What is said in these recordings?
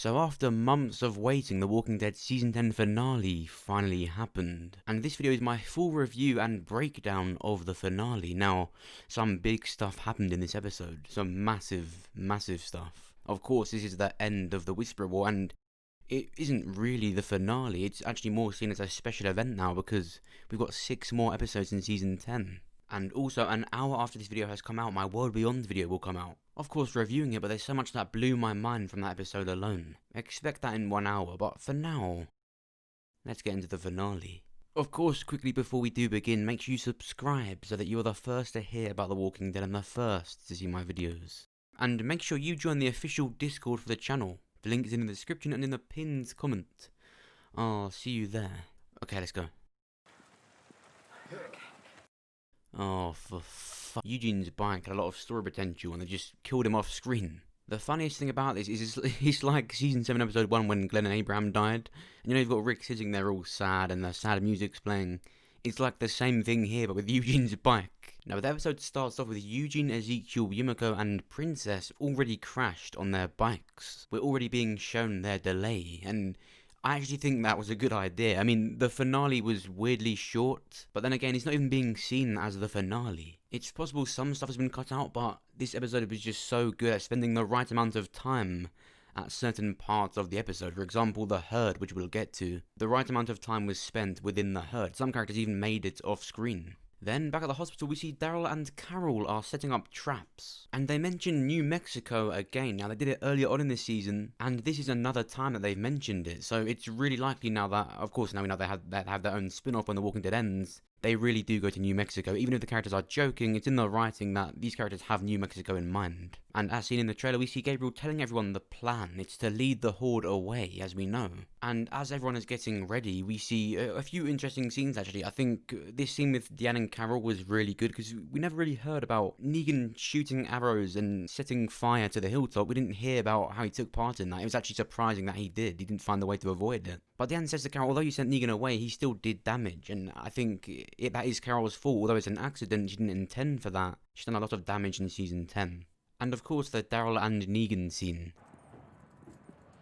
So after months of waiting, The Walking Dead Season 10 finale finally happened. And this video is my full review and breakdown of the finale. Now, some big stuff happened in this episode. Some massive, massive stuff. Of course, this is the end of the Whisperer War, and it isn't really the finale. It's actually more seen as a special event now because we've got 6 more episodes in Season 10. And also, an hour after this video has come out, my World Beyond video will come out. Of course, reviewing it, but there's so much that blew my mind from that episode alone. Expect that in 1 hour, but for now, let's get into the finale. Of course, quickly before we do begin, make sure you subscribe so that you're the first to hear about The Walking Dead and the first to see my videos. And make sure you join the official Discord for the channel. The link is in the description and in the pinned comment. I'll see you there. Okay, let's go. Oh, for fuck. Eugene's bike had a lot of story potential and they just killed him off screen. The funniest thing about this is it's like Season 7 Episode 1 when Glenn and Abraham died. And you know you've got Rick sitting there all sad and the sad music's playing. It's like the same thing here but with Eugene's bike. Now the episode starts off with Eugene, Ezekiel, Yumiko and Princess already crashed on their bikes. We're already being shown their delay, and I actually think that was a good idea. I mean, the finale was weirdly short, but then again, it's not even being seen as the finale. It's possible some stuff has been cut out, but this episode was just so good at spending the right amount of time at certain parts of the episode. For example, the Horde, which we'll get to. The right amount of time was spent within the Horde. Some characters even made it off screen. Then, back at the hospital, we see Daryl and Carol are setting up traps. And they mention New Mexico again. Now, they did it earlier on in this season, and this is another time that they've mentioned it. So it's really likely now that, of course, now we know they have their own spin-off when The Walking Dead ends. They really do go to New Mexico. Even if the characters are joking, it's in the writing that these characters have New Mexico in mind. And as seen in the trailer, we see Gabriel telling everyone the plan. It's to lead the Horde away, as we know. And as everyone is getting ready, we see a few interesting scenes, actually. I think this scene with Deanne and Carol was really good, because we never really heard about Negan shooting arrows and setting fire to the hilltop. We didn't hear about how he took part in that. It was actually surprising that he did. He didn't find a way to avoid it. But Deanne says to Carol, although you sent Negan away, he still did damage. And I think that is Carol's fault. Although it's an accident, she didn't intend for that. She's done a lot of damage in Season 10. And of course, the Daryl and Negan scene.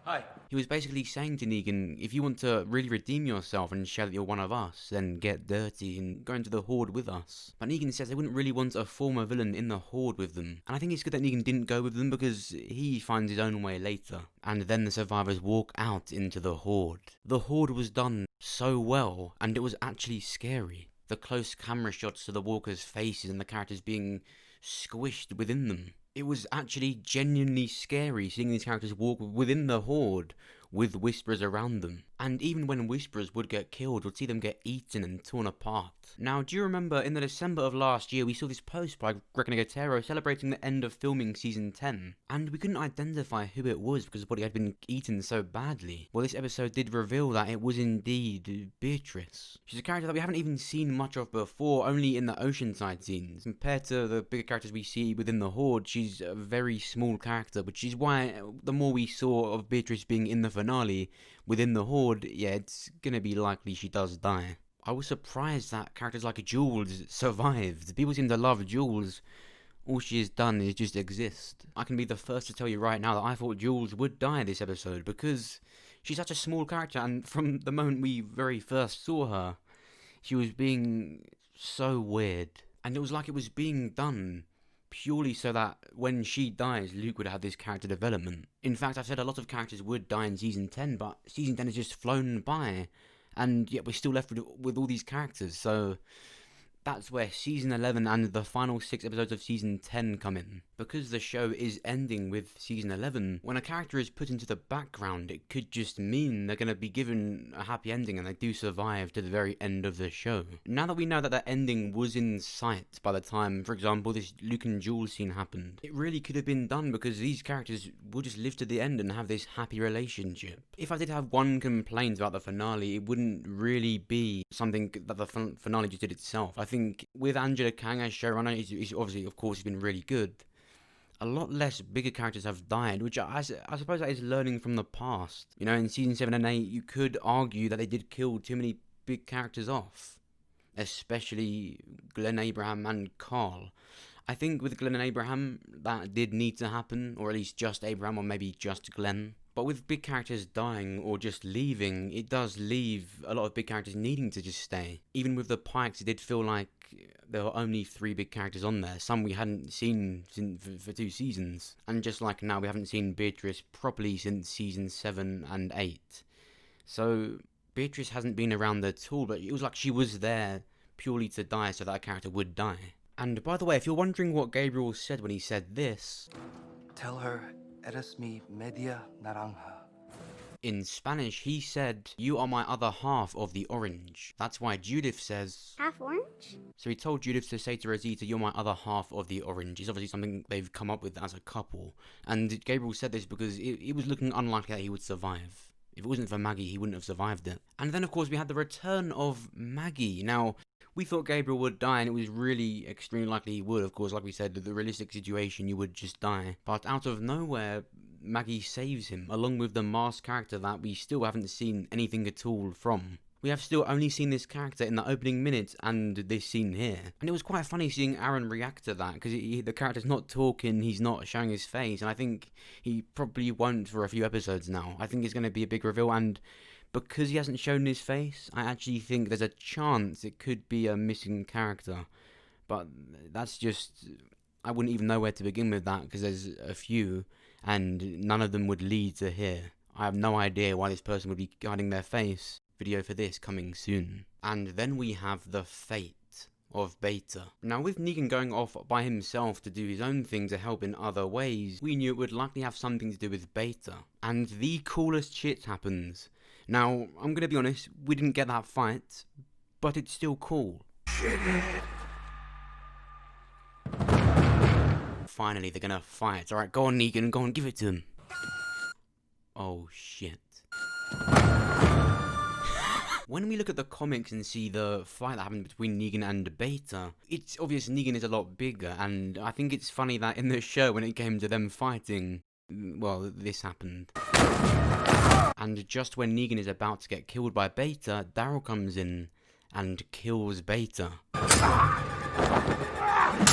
Hi. He was basically saying to Negan, if you want to really redeem yourself and show that you're one of us, then get dirty and go into the Horde with us. But Negan says they wouldn't really want a former villain in the Horde with them. And I think it's good that Negan didn't go with them because he finds his own way later. And then the survivors walk out into the Horde. The Horde was done so well, and it was actually scary. The close camera shots to the walkers' faces and the characters being squished within them. It was actually genuinely scary seeing these characters walk within the Horde with Whisperers around them. And even when Whisperers would get killed, we'd see them get eaten and torn apart. Now, do you remember in the December of last year, we saw this post by Greg Nicotero celebrating the end of filming Season 10. And we couldn't identify who it was because the body had been eaten so badly. Well, this episode did reveal that it was indeed Beatrice. She's a character that we haven't even seen much of before, only in the Oceanside scenes. Compared to the bigger characters we see within the Horde, she's a very small character, which is why the more we saw of Beatrice being in the finale within the Horde, yeah, it's gonna be likely she does die. I was surprised that characters like Jules survived. People seem to love Jules. All she has done is just exist. I can be the first to tell you right now that I thought Jules would die this episode because she's such a small character, and from the moment we very first saw her, she was being so weird. And it was like it was being done purely so that when she dies, Luke would have this character development. In fact, I've said a lot of characters would die in Season 10, but Season 10 has just flown by, and yet we're still left with all these characters, so that's where Season 11 and the final 6 episodes of Season 10 come in. Because the show is ending with Season 11, when a character is put into the background, it could just mean they're going to be given a happy ending and they do survive to the very end of the show. Now that we know that the ending was in sight by the time, for example, this Luke and Jules scene happened, it really could have been done because these characters will just live to the end and have this happy relationship. If I did have one complaint about the finale, it wouldn't really be something that the finale just did itself. I think with Angela Kang as showrunner, he's obviously, of course, he's been really good. A lot less bigger characters have died, which I suppose that is learning from the past. You know, in Season 7 and 8, you could argue that they did kill too many big characters off. Especially Glenn, Abraham, and Carl. I think with Glenn and Abraham, that did need to happen, or at least just Abraham, or maybe just Glenn. But with big characters dying or just leaving, it does leave a lot of big characters needing to just stay. Even with the Pikes, it did feel like there were only 3 big characters on there, some we hadn't seen for 2 seasons. And just like now, we haven't seen Beatrice properly since season 7 and 8. So Beatrice hasn't been around at all, but it was like she was there purely to die so that a character would die. And by the way, if you're wondering what Gabriel said when he said this, tell her, eres mi media naranja. In Spanish, he said, "You are my other half of the orange." That's why Judith says, half orange? So he told Judith to say to Rosita, "You're my other half of the orange." It's obviously something they've come up with as a couple. And Gabriel said this because it was looking unlikely that he would survive. If it wasn't for Maggie, he wouldn't have survived it. And then, of course, we had the return of Maggie. Now, we thought Gabriel would die, and it was really extremely likely he would. Of course, like we said, the realistic situation, you would just die. But out of nowhere, Maggie saves him, along with the masked character that we still haven't seen anything at all from. We have still only seen this character in the opening minutes and this scene here. And it was quite funny seeing Aaron react to that, because the character's not talking, he's not showing his face, and I think he probably won't for a few episodes now. I think it's going to be a big reveal, and because he hasn't shown his face, I actually think there's a chance it could be a missing character. But that's just, I wouldn't even know where to begin with that, because there's a few, and none of them would lead to here. I have no idea why this person would be hiding their face. Video for this coming soon. And then we have the fate of Beta. Now, with Negan going off by himself to do his own thing to help in other ways, we knew it would likely have something to do with Beta. And the coolest shit happens. Now, I'm gonna be honest, we didn't get that fight, but it's still cool. Shit. Finally, they're gonna fight. Alright, go on, Negan, go on, give it to him. Oh, shit. When we look at the comics and see the fight that happened between Negan and Beta, it's obvious Negan is a lot bigger, and I think it's funny that in the show, when it came to them fighting, well, this happened. And just when Negan is about to get killed by Beta, Daryl comes in and kills Beta.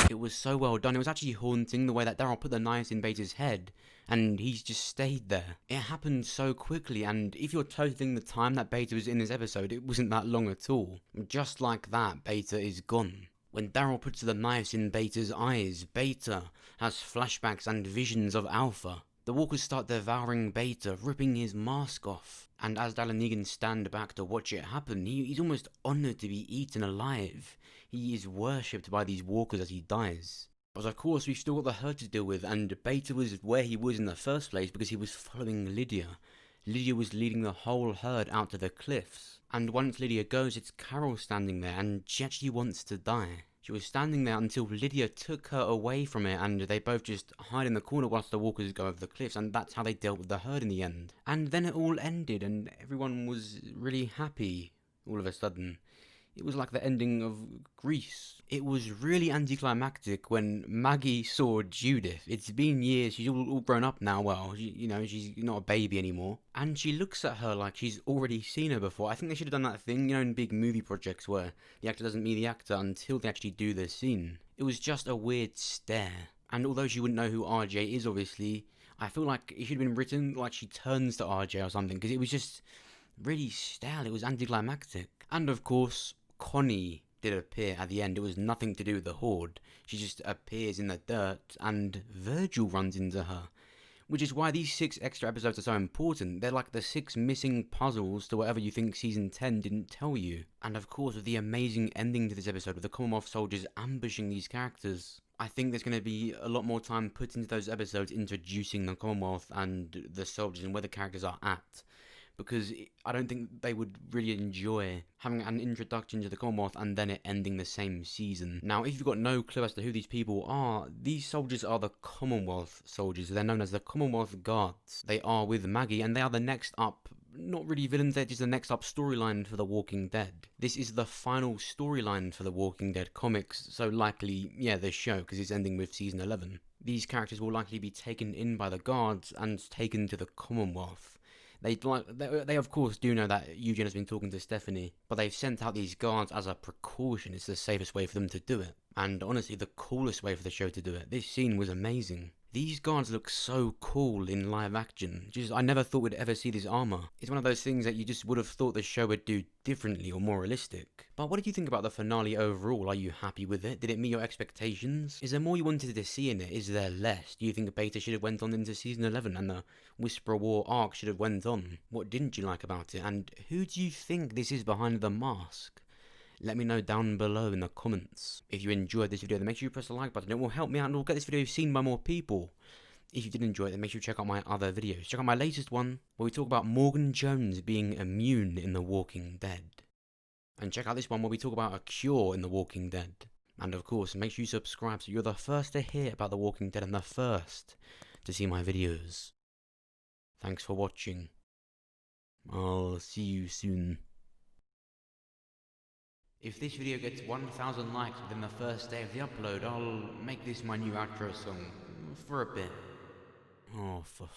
It was so well done. It was actually haunting the way that Daryl put the knives in Beta's head, and he's just stayed there. It happened so quickly, and if you're totaling the time that Beta was in this episode, it wasn't that long at all. Just like that, Beta is gone. When Daryl puts the knives in Beta's eyes, Beta has flashbacks and visions of Alpha. The walkers start devouring Beta, ripping his mask off. And as Daryl and Negan stand back to watch it happen, he's almost honoured to be eaten alive. He is worshipped by these walkers as he dies. But of course, we've still got the Horde to deal with, and Beta was where he was in the first place because he was following Lydia. Lydia was leading the whole herd out to the cliffs. And once Lydia goes, it's Carol standing there, and she actually wants to die. She was standing there until Lydia took her away from it, and they both just hide in the corner whilst the walkers go over the cliffs, and that's how they dealt with the Herd in the end. And then it all ended, and everyone was really happy all of a sudden. It was like the ending of Grease. It was really anticlimactic when Maggie saw Judith. It's been years, she's all grown up now, well, she's not a baby anymore. And she looks at her like she's already seen her before. I think they should have done that thing, in big movie projects where the actor doesn't meet the actor until they actually do the scene. It was just a weird stare. And although she wouldn't know who RJ is, obviously, I feel like it should have been written like she turns to RJ or something, because it was just really stale. It was anticlimactic. And of course, Connie did appear at the end. It was nothing to do with the Horde. She just appears in the dirt, and Virgil runs into her. Which is why these 6 extra episodes are so important. They're like the 6 missing puzzles to whatever you think Season 10 didn't tell you. And of course, with the amazing ending to this episode, with the Commonwealth soldiers ambushing these characters, I think there's going to be a lot more time put into those episodes introducing the Commonwealth and the soldiers and where the characters are at. Because I don't think they would really enjoy having an introduction to the Commonwealth and then it ending the same season. Now, if you've got no clue as to who these people are, these soldiers are the Commonwealth soldiers. They're known as the Commonwealth Guards. They are with Maggie, and they are the next up, not really villains, they're just the next up storyline for The Walking Dead. This is the final storyline for The Walking Dead comics, so likely, the show, because it's ending with Season 11. These characters will likely be taken in by the Guards and taken to the Commonwealth. They of course do know that Eugene has been talking to Stephanie, but they've sent out these guards as a precaution. It's the safest way for them to do it. And honestly, the coolest way for the show to do it. This scene was amazing. These guards look so cool in live action. I never thought we'd ever see this armor. It's one of those things that you just would have thought the show would do differently or more realistic. But what did you think about the finale overall? Are you happy with it? Did it meet your expectations? Is there more you wanted to see in it? Is there less? Do you think Beta should have went on into season 11 and the Whisperer War arc should have went on? What didn't you like about it? And who do you think this is behind the mask? Let me know down below in the comments. If you enjoyed this video, then make sure you press the like button. It will help me out and will get this video seen by more people. If you did enjoy it, then make sure you check out my other videos. Check out my latest one, where we talk about Morgan Jones being immune in The Walking Dead. And check out this one, where we talk about a cure in The Walking Dead. And of course, make sure you subscribe so you're the first to hear about The Walking Dead and the first to see my videos. Thanks for watching. I'll see you soon. If this video gets 1,000 likes within the first day of the upload, I'll make this my new outro song for a bit. Oh, for